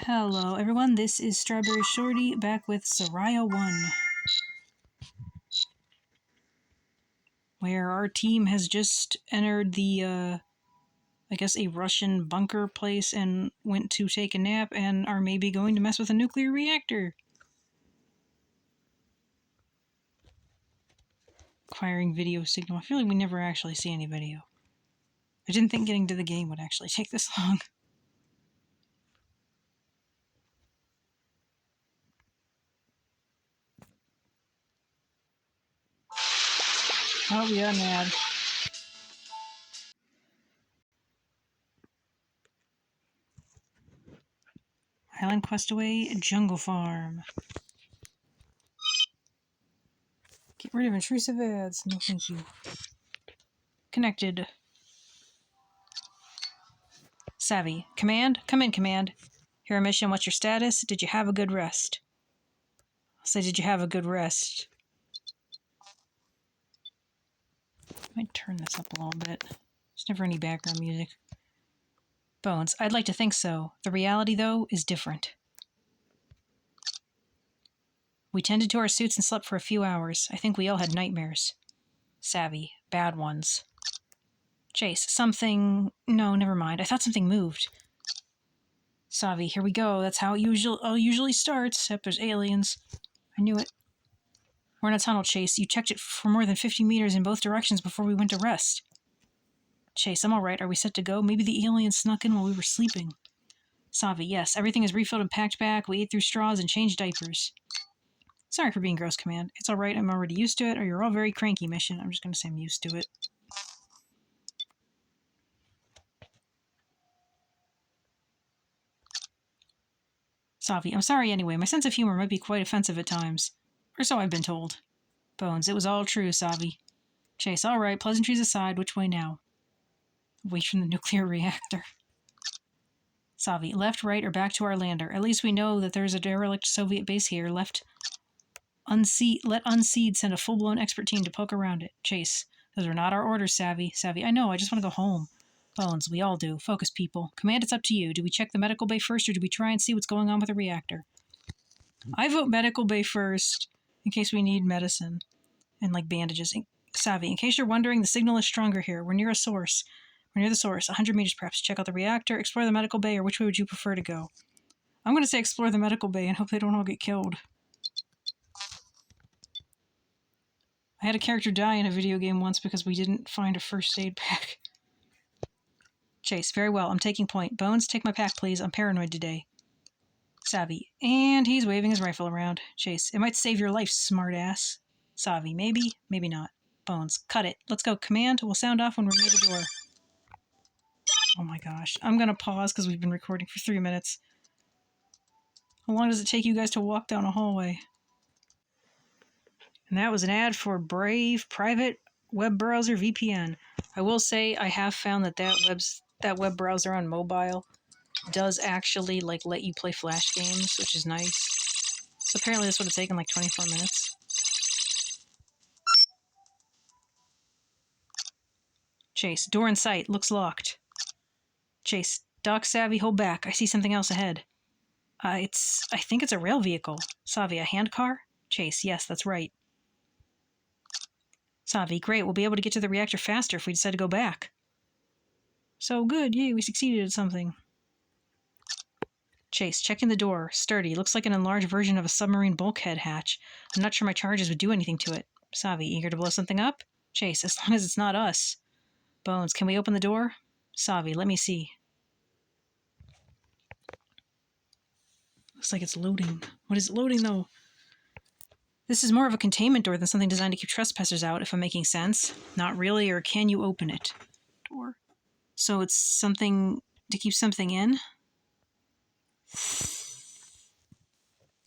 Hello everyone, this is StrawberryShorty back with Zarya-1, where our team has just entered the, I guess a Russian bunker place and went to take a nap and are maybe going to mess with a nuclear reactor. Acquiring video signal. I feel like we never actually see any video. I didn't think getting to the game would actually take this long. Oh, we got an ad. Island Questaway Jungle Farm. Get rid of intrusive ads. No thank you. Connected. Savvy. Command? Come in, Command. Here a mission. What's your status? Did you have a good rest? I'll say, did you have a good rest? I might turn this up a little bit. There's never any background music. Bones. I'd like to think so. The reality, though, is different. We tended to our suits and slept for a few hours. I think we all had nightmares. Savvy. Bad ones. Chase. Something... No, never mind. I thought something moved. Savvy. Here we go. That's how it usually starts, except there's aliens. I knew it. We're in a tunnel, Chase. You checked it for more than 50 meters in both directions before we went to rest. Chase, I'm alright. Are we set to go? Maybe the aliens snuck in while we were sleeping. Savvy, yes. Everything is refilled and packed back. We ate through straws and changed diapers. Sorry for being gross, Command. It's alright. I'm already used to it, or you're all very cranky, Mission. I'm just going to say I'm used to it. Savvy, I'm sorry anyway. My sense of humor might be quite offensive at times. Or so I've been told. Bones, it was all true, Savvy. Chase, alright. Pleasantries aside. Which way now? Away from the nuclear reactor. Savvy, left, right, or back to our lander. At least we know that there's a derelict Soviet base here. Let Unseed send a full-blown expert team to poke around it. Chase, those are not our orders, Savvy. Savvy, I know. I just want to go home. Bones, we all do. Focus, people. Command, it's up to you. Do we check the medical bay first, or do we try and see what's going on with the reactor? I vote medical bay first, in case we need medicine. And, like, bandages. Savvy, in case you're wondering, the signal is stronger here. We're near a source. We're near the source. 100 meters, perhaps. Check out the reactor, explore the medical bay, or which way would you prefer to go? I'm going to say explore the medical bay and hope they don't all get killed. I had a character die in a video game once because we didn't find a first aid pack. Chase, very well. I'm taking point. Bones, take my pack, please. I'm paranoid today. Savvy, and he's waving his rifle around. Chase, it might save your life, smartass. Savvy, maybe, maybe not. Bones, cut it. Let's go. Command, we'll sound off when we're near the door. Oh my gosh. I'm going to pause because we've been recording for 3 minutes. How long does it take you guys to walk down a hallway? And that was an ad for Brave Private Web Browser VPN. I will say I have found that web browser on mobile does actually like let you play Flash games, which is nice. So apparently this would have taken like 24 minutes. Chase, door in sight. Looks locked. Chase, Doc Savvy, hold back. I see something else ahead. I think it's a rail vehicle. Savvy, a handcar? Chase, yes, that's right. Savvy, great. We'll be able to get to the reactor faster if we decide to go back. So good. Yay, we succeeded at something. Chase, checking the door. Sturdy. Looks like an enlarged version of a submarine bulkhead hatch. I'm not sure my charges would do anything to it. Savvy, eager to blow something up? Chase, as long as it's not us. Bones, can we open the door? Savvy, let me see. Looks like it's loading. What is it loading, though? This is more of a containment door than something designed to keep trespassers out, if I'm making sense. Not really, or can you open it? Door. So it's something to keep something in?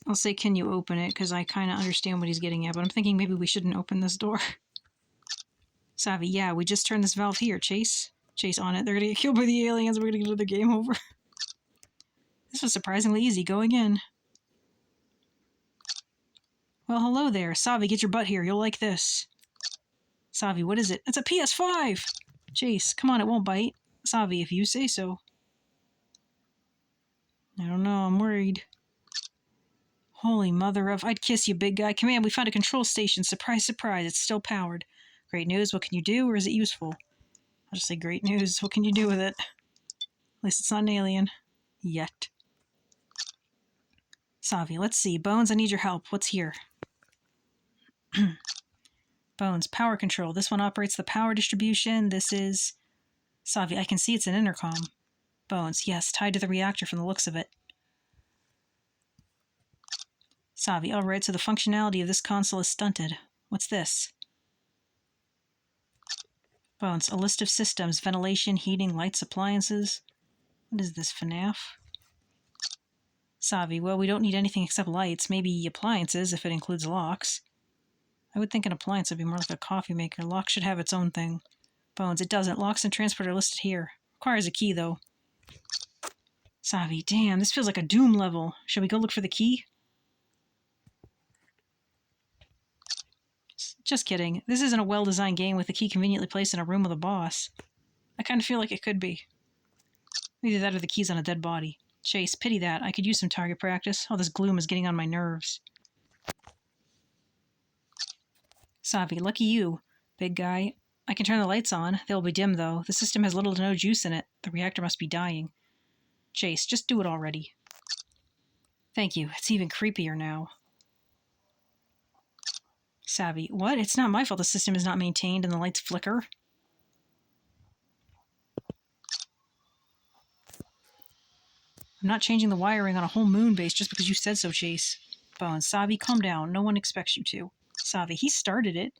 I'll say, can you open it, because I kind of understand what he's getting at, but I'm thinking maybe we shouldn't open this door. Savvy, yeah, we just turned this valve here. Chase? Chase on it. They're going to get killed by the aliens. We're going to get another game over. This was surprisingly easy. Going in. Well, hello there. Savvy, get your butt here. You'll like this. Savvy, what is it? It's a PS5! Chase, come on, it won't bite. Savvy, if you say so. I don't know, I'm worried. Holy mother of... I'd kiss you, big guy. Command, we found a control station. Surprise, surprise, it's still powered. Great news, what can you do, or is it useful? I'll just say great news, what can you do with it? At least it's not an alien. Yet. Savi, let's see. Bones, I need your help. What's here? Bones, power control. This one operates the power distribution. This is... Savi, I can see it's an intercom. Bones, yes, tied to the reactor from the looks of it. Savi, alright, so the functionality of this console is stunted. What's this? Bones, a list of systems. Ventilation, heating, lights, appliances. What is this, FNAF? Savi, well, we don't need anything except lights. Maybe appliances, if it includes locks. I would think an appliance would be more like a coffee maker. Lock should have its own thing. Bones, it doesn't. Locks and transport are listed here. Requires a key, though. Savi, damn, this feels like a Doom level. Shall we go look for the key? Just kidding. This isn't a well-designed game with the key conveniently placed in a room with a boss. I kind of feel like it could be. Either that or the key's on a dead body. Chase, pity that. I could use some target practice. All this gloom is getting on my nerves. Savi, lucky you, big guy. I can turn the lights on. They'll be dim, though. The system has little to no juice in it. The reactor must be dying. Chase, just do it already. Thank you. It's even creepier now. Savi, what? It's not my fault the system is not maintained and the lights flicker. I'm not changing the wiring on a whole moon base just because you said so, Chase. Bones, Savi, calm down. No one expects you to. Savi, he started it.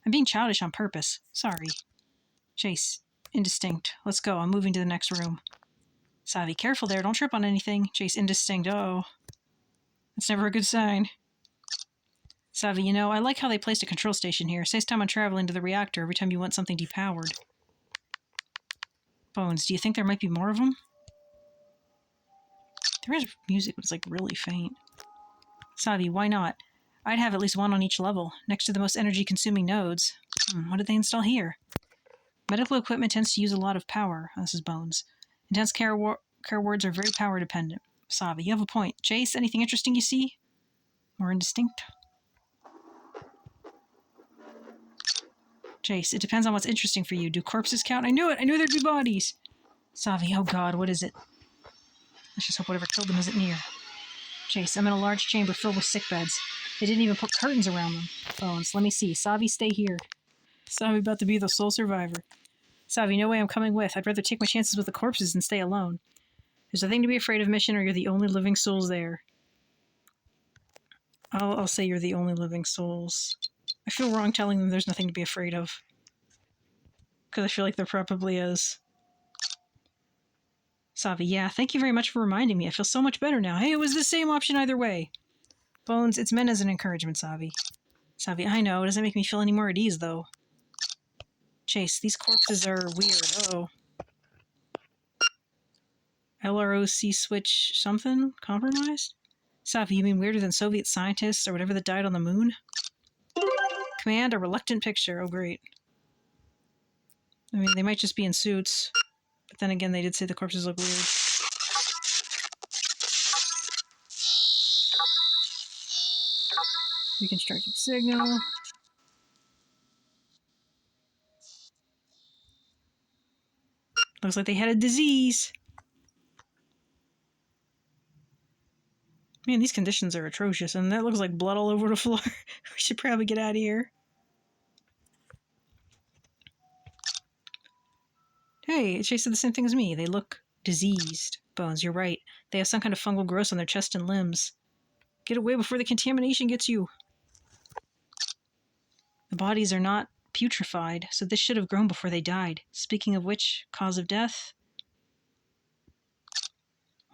I'm being childish on purpose. Sorry. Chase, indistinct. Let's go. I'm moving to the next room. Savi, careful there. Don't trip on anything. Chase, indistinct. Uh-oh. That's never a good sign. Savi, you know, I like how they placed a control station here. Saves time on traveling to the reactor every time you want something depowered. Bones, do you think there might be more of them? There is music, but it's like really faint. Savi, why not? I'd have at least one on each level, next to the most energy-consuming nodes. What did they install here? Medical equipment tends to use a lot of power. Oh, this is Bones. Intense care wards are very power-dependent. Savi, you have a point. Chase, anything interesting you see? More indistinct? Chase, it depends on what's interesting for you. Do corpses count? I knew it! I knew there'd be bodies! Savi, oh god, what is it? Let's just hope whatever killed them isn't near. Chase, I'm in a large chamber filled with sick beds. They didn't even put curtains around them. Bones, let me see. Savi, stay here. Savi about to be the sole survivor. Savi, no way I'm coming with. I'd rather take my chances with the corpses than stay alone. There's nothing to be afraid of, mission, or you're the only living souls there. I'll say you're the only living souls. I feel wrong telling them there's nothing to be afraid of. Because I feel like there probably is. Savi, yeah, thank you very much for reminding me. I feel so much better now. Hey, it was the same option either way. Bones, it's meant as an encouragement, Savi. Savi, I know. It doesn't make me feel any more at ease, though. Chase, these corpses are weird. Uh-oh. LROC switch something? Compromised? Savi, you mean weirder than Soviet scientists or whatever that died on the moon? Command, a reluctant picture. Oh, great. I mean, they might just be in suits. But then again, they did say the corpses look weird. Reconstructed signal. Looks like they had a disease. Man, these conditions are atrocious, and that looks like blood all over the floor. We should probably get out of here. Hey, Chase said the same thing as me. They look diseased. Bones, you're right. They have some kind of fungal growth on their chest and limbs. Get away before the contamination gets you. The bodies are not putrefied, so this should have grown before they died. Speaking of which, cause of death?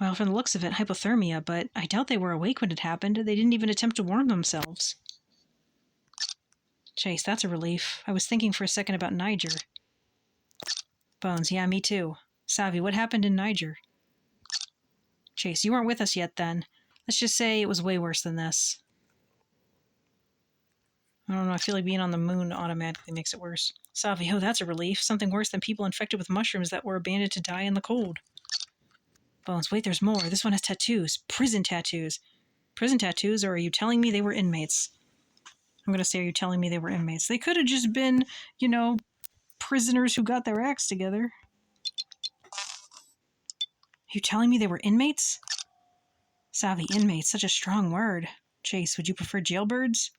Well, from the looks of it, hypothermia, but I doubt they were awake when it happened. They didn't even attempt to warm themselves. Chase, that's a relief. I was thinking for a second about Niger. Bones, yeah, me too. Savi, what happened in Niger? Chase, you weren't with us yet then. Let's just say it was way worse than this. I don't know, I feel like being on the moon automatically makes it worse. Savi, oh, that's a relief. Something worse than people infected with mushrooms that were abandoned to die in the cold. Bones, wait, there's more. This one has tattoos. Prison tattoos. Prison tattoos, or are you telling me they were inmates? I'm going to say, are you telling me they were inmates? They could have just been, you know, prisoners who got their acts together. Are you telling me they were inmates? Savvy, inmates, such a strong word. Chase, would you prefer jailbirds?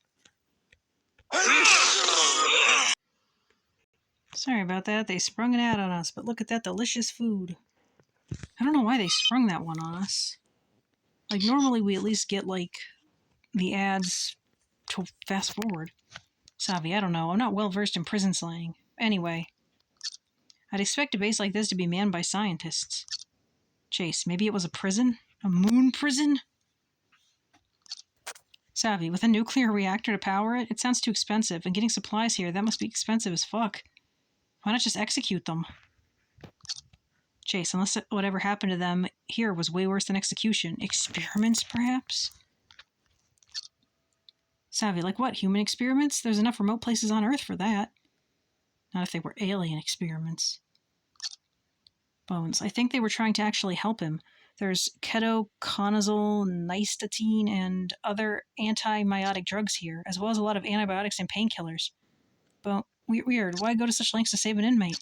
Sorry about that. They sprung an ad on us, but look at that delicious food. I don't know why they sprung that one on us. Like, normally we at least get, like, the ads to fast forward. Savvy, I don't know. I'm not well versed in prison slang. Anyway, I'd expect a base like this to be manned by scientists. Chase, maybe it was a prison? A moon prison? Savvy, with a nuclear reactor to power it? It sounds too expensive, and getting supplies here, that must be expensive as fuck. Why not just execute them? Chase, unless whatever happened to them here was way worse than execution. Experiments, perhaps? Savvy, like what? Human experiments? There's enough remote places on Earth for that. Not if they were alien experiments. Bones, I think they were trying to actually help him. There's ketoconazole, nystatin, and other anti-meiotic drugs here, as well as a lot of antibiotics and painkillers. But weird, why go to such lengths to save an inmate?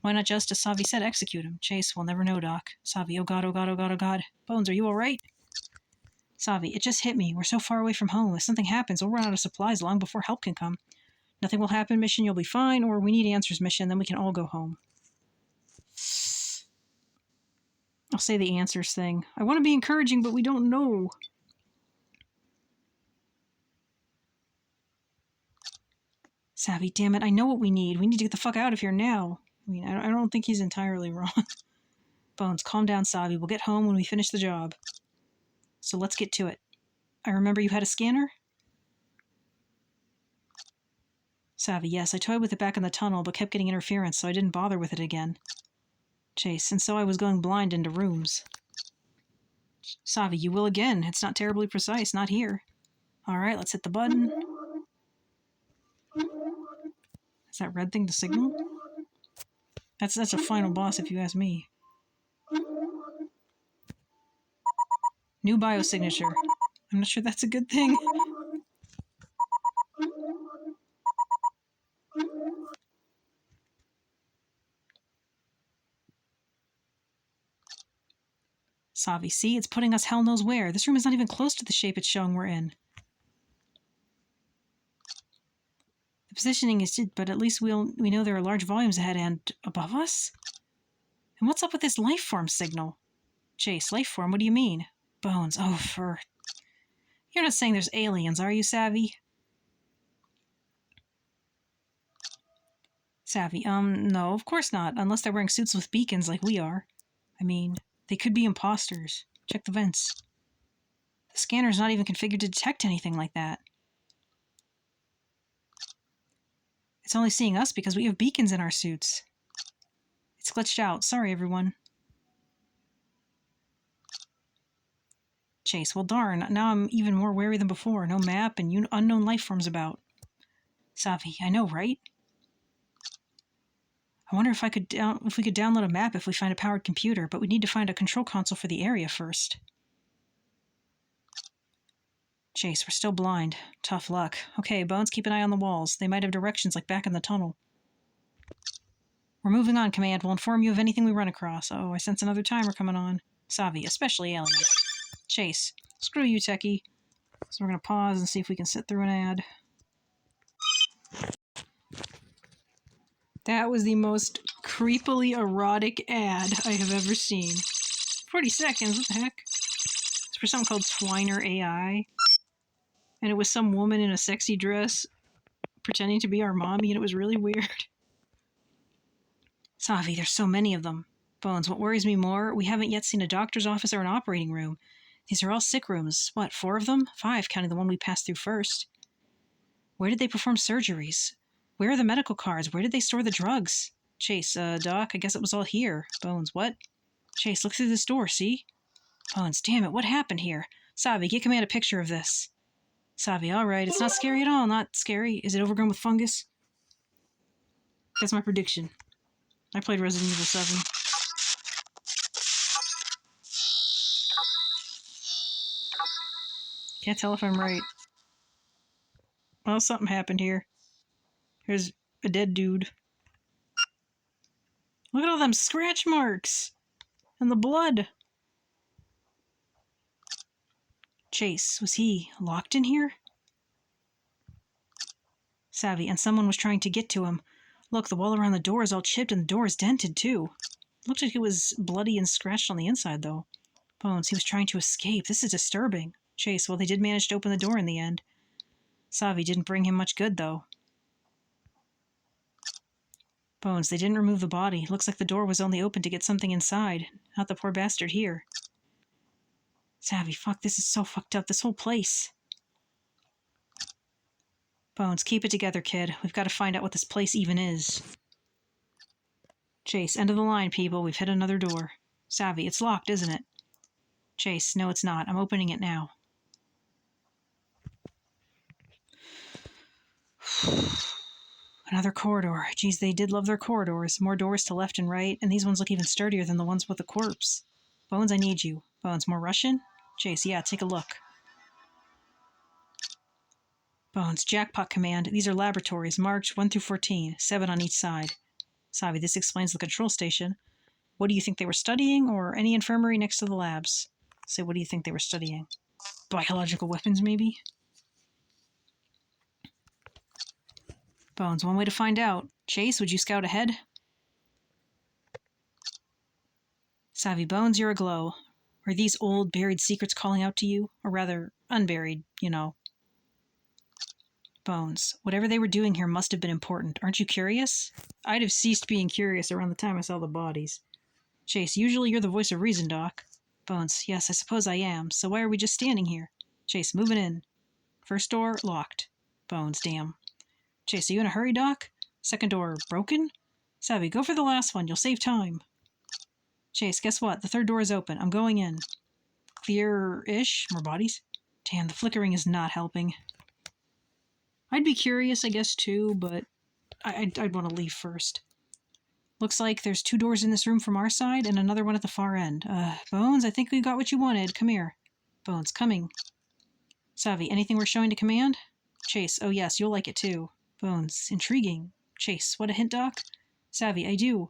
Why not just, as Savi said, execute him? Chase, we'll never know, Doc. Savi, oh god, oh god, oh god, oh god. Bones, are you alright? Savi, it just hit me. We're so far away from home. If something happens, we'll run out of supplies long before help can come. Nothing will happen, mission, you'll be fine, or we need answers, mission, then we can all go home. I'll say the answers thing. I want to be encouraging, but we don't know. Savvy, damn it, I know what we need. We need to get the fuck out of here now. I mean, I don't think he's entirely wrong. Bones, calm down, Savvy. We'll get home when we finish the job. So let's get to it. I remember you had a scanner? Savvy, yes, I toyed with it back in the tunnel, but kept getting interference, so I didn't bother with it again. Chase, and so I was going blind into rooms. Savvy, you will again. It's not terribly precise, not here. Alright, let's hit the button. Is that red thing the signal? That's a final boss if you ask me. New biosignature. I'm not sure that's a good thing. Savi, see? It's putting us hell knows where. This room is not even close to the shape it's showing we're in. The positioning is, but at least we know there are large volumes ahead and above us? And what's up with this life form signal? Chase, life form, what do you mean? Bones, oh, You're not saying there's aliens, are you, Savvy? Savvy, no, of course not, unless they're wearing suits with beacons like we are. I mean, they could be imposters. Check the vents. The scanner's not even configured to detect anything like that. It's only seeing us because we have beacons in our suits. It's glitched out. Sorry, everyone. Chase, well darn, now I'm even more wary than before. No map and unknown life forms about. Savi, I know, right? I wonder if we could download a map if we find a powered computer, but we need to find a control console for the area first. Chase, we're still blind. Tough luck. Okay, Bones, keep an eye on the walls. They might have directions like back in the tunnel. We're moving on, Command. We'll inform you of anything we run across. Oh, I sense another timer coming on. Savi, especially aliens. Chase, screw you, techie. So we're going to pause and see if we can sit through an ad. That was the most creepily erotic ad I have ever seen. 40 seconds, what the heck? It's for something called Twiner AI. And it was some woman in a sexy dress pretending to be our mommy, and it was really weird. Savi, there's so many of them. Bones, what worries me more, we haven't yet seen a doctor's office or an operating room. These are all sick rooms. What, 4 of them? 5, counting the one we passed through first. Where did they perform surgeries? Where are the medical cards? Where did they store the drugs? Chase, Doc, I guess it was all here. Bones, what? Chase, look through this door, see? Bones, damn it, what happened here? Savi, get Command a picture of this. Savi, alright, it's not scary at all, not scary. Is it overgrown with fungus? That's my prediction. I played Resident Evil 7. Can't tell if I'm right. Well, something happened here. Here's a dead dude. Look at all them scratch marks! And the blood! Chase, was he locked in here? Savvy, and someone was trying to get to him. Look, the wall around the door is all chipped and the door is dented, too. Looked like it was bloody and scratched on the inside, though. Bones, he was trying to escape. This is disturbing. Chase, well, they did manage to open the door in the end. Savvy didn't bring him much good, though. Bones, they didn't remove the body. Looks like the door was only open to get something inside. Not the poor bastard here. Savvy, fuck, this is so fucked up, this whole place. Bones, keep it together, kid. We've got to find out what this place even is. Chase, end of the line, people. We've hit another door. Savvy, it's locked, isn't it? Chase, no, it's not. I'm opening it now. Another corridor. Geez, they did love their corridors. More doors to left and right, and these ones look even sturdier than the ones with the corpse. Bones, I need you. Bones, more Russian? Chase, yeah, take a look. Bones, jackpot command. These are laboratories, marked 1 through 14, 7 on each side. Savvy, this explains the control station. What do you think they were studying, or any infirmary next to the labs? Say, what do you think they were studying? Biological weapons, maybe? Bones, one way to find out. Chase, would you scout ahead? Savvy, Bones, you're aglow. Are these old, buried secrets calling out to you? Or rather, unburied, you know. Bones, whatever they were doing here must have been important. Aren't you curious? I'd have ceased being curious around the time I saw the bodies. Chase, usually you're the voice of reason, Doc. Bones, yes, I suppose I am. So why are we just standing here? Chase, moving in. First door, locked. Bones, damn. Chase, are you in a hurry, Doc? Second door, broken? Savvy, go for the last one. You'll save time. Chase, guess what? The third door is open. I'm going in. Clear-ish? More bodies? Damn, the flickering is not helping. I'd be curious, I guess, too, but I'd want to leave first. Looks like there's 2 doors in this room from our side and another one at the far end. Bones, I think we got what you wanted. Come here. Bones, coming. Savvy, anything we're showing to command? Chase, oh yes, you'll like it too. Bones, intriguing. Chase, what a hint, Doc? Savvy, I do.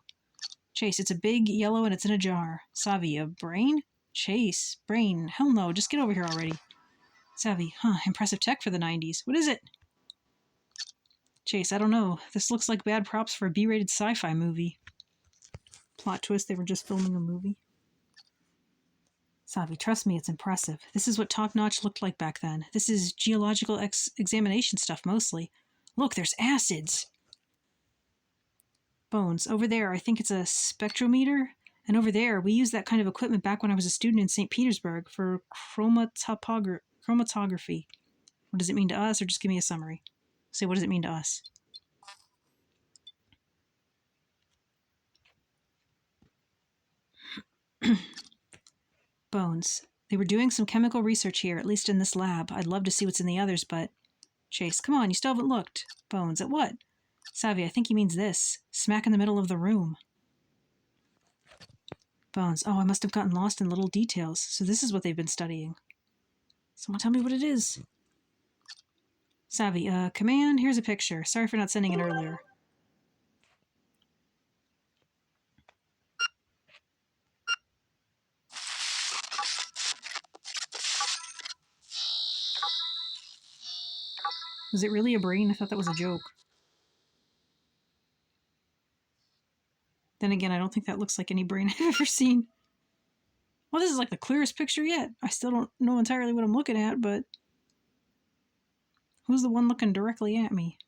Chase, it's a big yellow and it's in a jar. Savvy, a brain? Chase, brain. Hell no, just get over here already. Savvy, impressive tech for the 90s. What is it? Chase, I don't know. This looks like bad props for a B-rated sci-fi movie. Plot twist, they were just filming a movie. Savvy, trust me, it's impressive. This is what top-notch looked like back then. This is geological examination stuff, mostly. Look, there's acids! Bones, over there, I think it's a spectrometer. And over there, we used that kind of equipment back when I was a student in St. Petersburg for chromatography. What does it mean to us, or just give me a summary? Say, what does it mean to us? Bones. They were doing some chemical research here, at least in this lab. I'd love to see what's in the others, but... Chase, come on, you still haven't looked. Bones, at what? Savvy, I think he means this. Smack in the middle of the room. Bones, oh, I must have gotten lost in little details. So this is what they've been studying. Someone tell me what it is. Savvy, command, here's a picture. Sorry for not sending it earlier. Was it really a brain? I thought that was a joke. Then again, I don't think that looks like any brain I've ever seen. Well, this is like the clearest picture yet. I still don't know entirely what I'm looking at, but... Who's the one looking directly at me?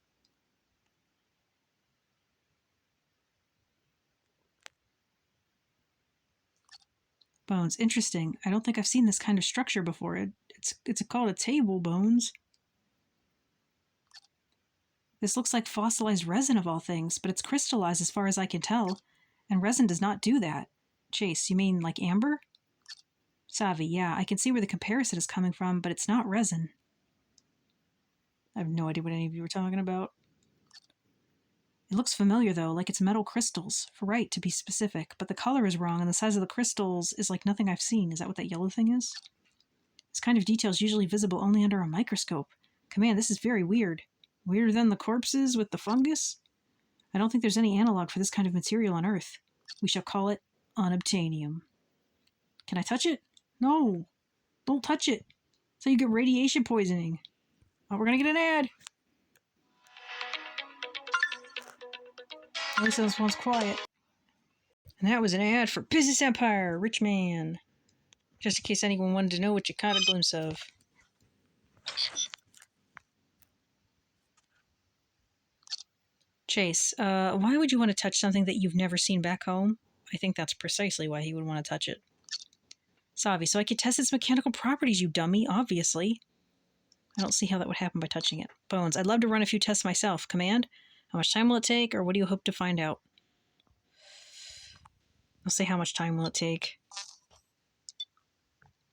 Bones, interesting. I don't think I've seen this kind of structure before. It's called a table, Bones. This looks like fossilized resin of all things, but it's crystallized as far as I can tell, and resin does not do that. Chase, you mean like amber? Savvy, yeah, I can see where the comparison is coming from, but it's not resin. I have no idea what any of you were talking about. It looks familiar, though, like it's metal crystals. For right, to be specific, but the color is wrong, and the size of the crystals is like nothing I've seen. Is that what that yellow thing is? This kind of detail is usually visible only under a microscope. Command, this is very weird. Weirder than the corpses with the fungus? I don't think there's any analog for this kind of material on Earth. We shall call it unobtainium. Can I touch it? No. Don't touch it. So you get radiation poisoning. Oh, we're gonna get an ad. At least this one's quiet. And that was an ad for Business Empire, Rich Man. Just in case anyone wanted to know what you caught a glimpse of. Chase, why would you want to touch something that you've never seen back home? I think that's precisely why he would want to touch it. Savi, so I could test its mechanical properties, you dummy, obviously. I don't see how that would happen by touching it. Bones, I'd love to run a few tests myself. Command? How much time will it take, or what do you hope to find out? I'll say how much time will it take.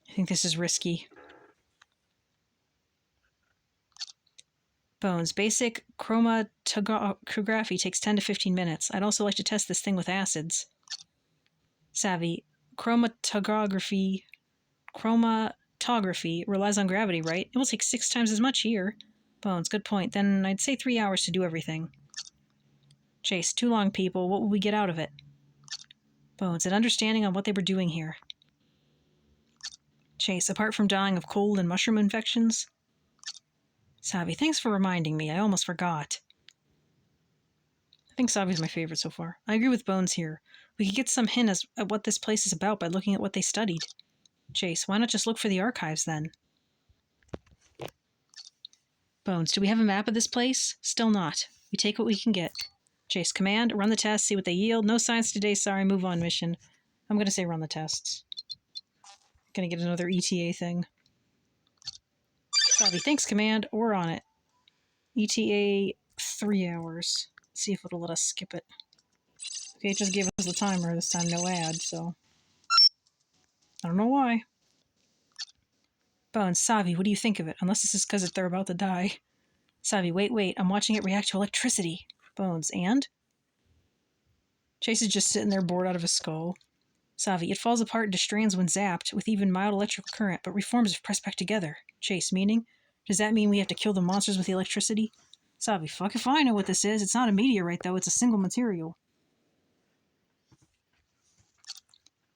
I think this is risky. Bones, basic chromatography takes 10 to 15 minutes. I'd also like to test this thing with acids. Savvy, chromatography relies on gravity, right? It will take 6 times as much here. Bones, good point. Then I'd say 3 hours to do everything. Chase, too long, people. What will we get out of it? Bones, an understanding on what they were doing here. Chase, apart from dying of cold and mushroom infections? Savi, thanks for reminding me. I almost forgot. I think Savi's my favorite so far. I agree with Bones here. We could get some hint at what this place is about by looking at what they studied. Chase, why not just look for the archives then? Bones, do we have a map of this place? Still not. We take what we can get. Chase, command, run the tests, see what they yield. No science today, sorry, move on mission. I'm going to say run the tests. Gonna get another ETA thing. Savi, thanks, command. We're on it. ETA 3 hours. Let's see if it'll let us skip it. Okay, it just gave us the timer this time, no ad, so... I don't know why. Bones, Savi, what do you think of it? Unless this is because they're about to die. Savi, wait, I'm watching it react to electricity. Bones, and? Chase is just sitting there bored out of his skull. Savi, it falls apart into strands when zapped, with even mild electrical current, but reforms if pressed back together. Chase, meaning? Does that mean we have to kill the monsters with the electricity? Savi, fuck if I know what this is. It's not a meteorite, though. It's a single material.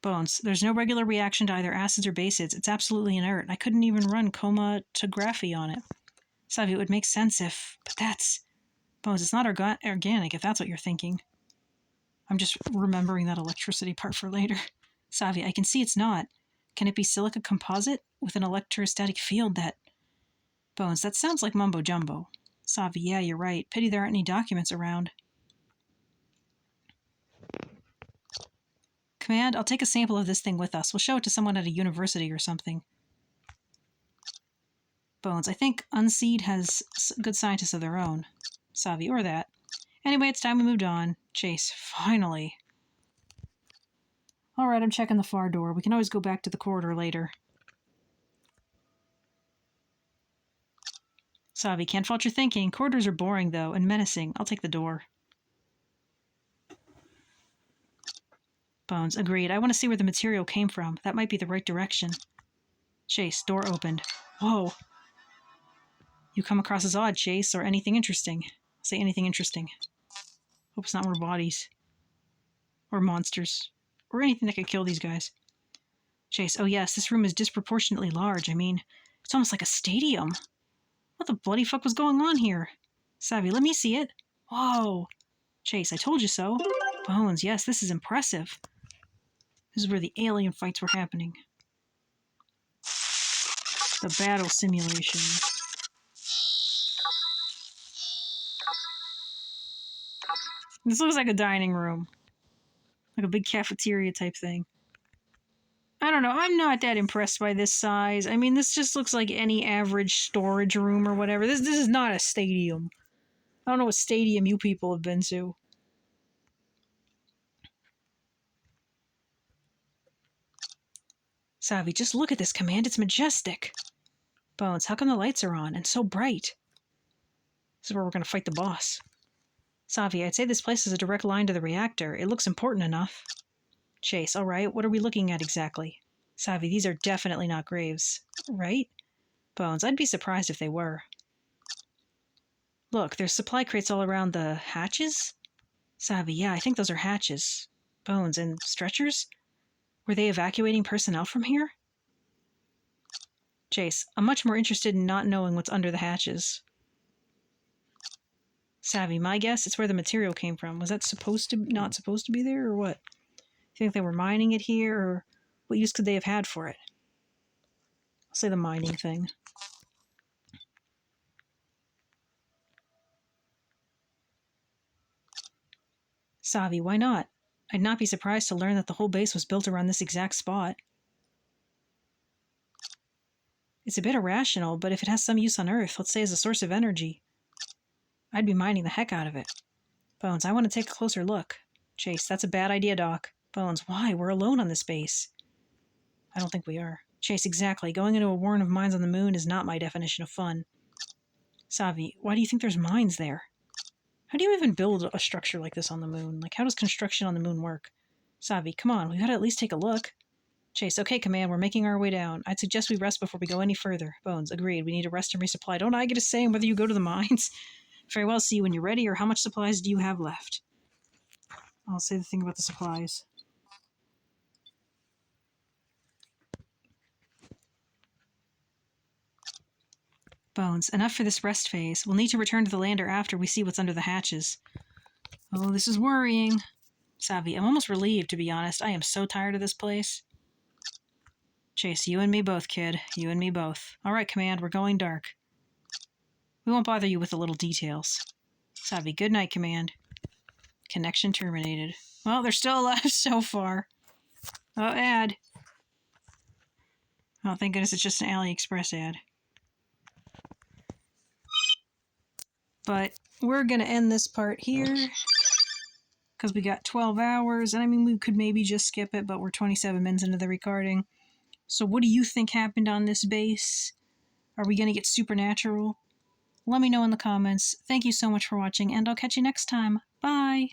Bones, there's no regular reaction to either acids or bases. It's absolutely inert. I couldn't even run chromatography on it. Savi, it would make sense if... But that's... Bones, it's not organic, if that's what you're thinking. I'm just remembering that electricity part for later. Savi, I can see it's not. Can it be silica composite with an electrostatic field that... Bones, that sounds like mumbo-jumbo. Savi, yeah, you're right. Pity there aren't any documents around. Command, I'll take a sample of this thing with us. We'll show it to someone at a university or something. Bones, I think Unseed has good scientists of their own. Savi, or that. Anyway, it's time we moved on. Chase, finally. Alright, I'm checking the far door. We can always go back to the corridor later. Savi, can't fault your thinking. Corridors are boring, though, and menacing. I'll take the door. Bones, agreed. I want to see where the material came from. That might be the right direction. Chase, door opened. Whoa. You come across as odd, Chase, or anything interesting. I'll say anything interesting. Hope it's not more bodies. Or monsters. Or anything that could kill these guys. Chase, oh yes, this room is disproportionately large. I mean, it's almost like a stadium. What the bloody fuck was going on here? Savi, let me see it. Whoa. Chase, I told you so. Bones, yes, this is impressive. This is where the alien fights were happening. The battle simulation. This looks like a dining room. Like a big cafeteria type thing. I don't know, I'm not that impressed by this size. I mean, this just looks like any average storage room or whatever. This is not a stadium. I don't know what stadium you people have been to. Savi, just look at this, Command. It's majestic. Bones, how come the lights are on and so bright? This is where we're going to fight the boss. Savi, I'd say this place has a direct line to the reactor. It looks important enough. Chase, all right, what are we looking at exactly? Savi, these are definitely not graves, right? Bones, I'd be surprised if they were. Look, there's supply crates all around the hatches? Savi, yeah, I think those are hatches. Bones, and stretchers? Were they evacuating personnel from here? Chase, I'm much more interested in not knowing what's under the hatches. Savi, my guess, it's where the material came from. Was that not supposed to be there, or what? You think they were mining it here, or what use could they have had for it? I'll say the mining thing. Savi, why not? I'd not be surprised to learn that the whole base was built around this exact spot. It's a bit irrational, but if it has some use on Earth, let's say as a source of energy, I'd be mining the heck out of it. Bones, I want to take a closer look. Chase, that's a bad idea, Doc. Bones, why? We're alone on this base. I don't think we are. Chase, exactly. Going into a warren of mines on the moon is not my definition of fun. Savi, why do you think there's mines there? How do you even build a structure like this on the moon? Like, how does construction on the moon work? Savi, come on, we've got to at least take a look. Chase, okay, Command, we're making our way down. I'd suggest we rest before we go any further. Bones, agreed. We need to rest and resupply. Don't I get a say in whether you go to the mines? Very well, see you when you're ready, or how much supplies do you have left? I'll say the thing about the supplies. Bones, enough for this rest phase. We'll need to return to the lander after we see what's under the hatches. Oh, this is worrying. Savi, I'm almost relieved, to be honest. I am so tired of this place. Chase, you and me both, kid. You and me both. All right, Command, we're going dark. We won't bother you with the little details. Savi, good night, Command. Connection terminated. Well, they're still alive so far. Oh, ad. Oh, thank goodness it's just an AliExpress ad. But we're going to end this part here because we got 12 hours. And I mean, we could maybe just skip it, but we're 27 minutes into the recording. So what do you think happened on this base? Are we going to get supernatural? Let me know in the comments. Thank you so much for watching, and I'll catch you next time. Bye!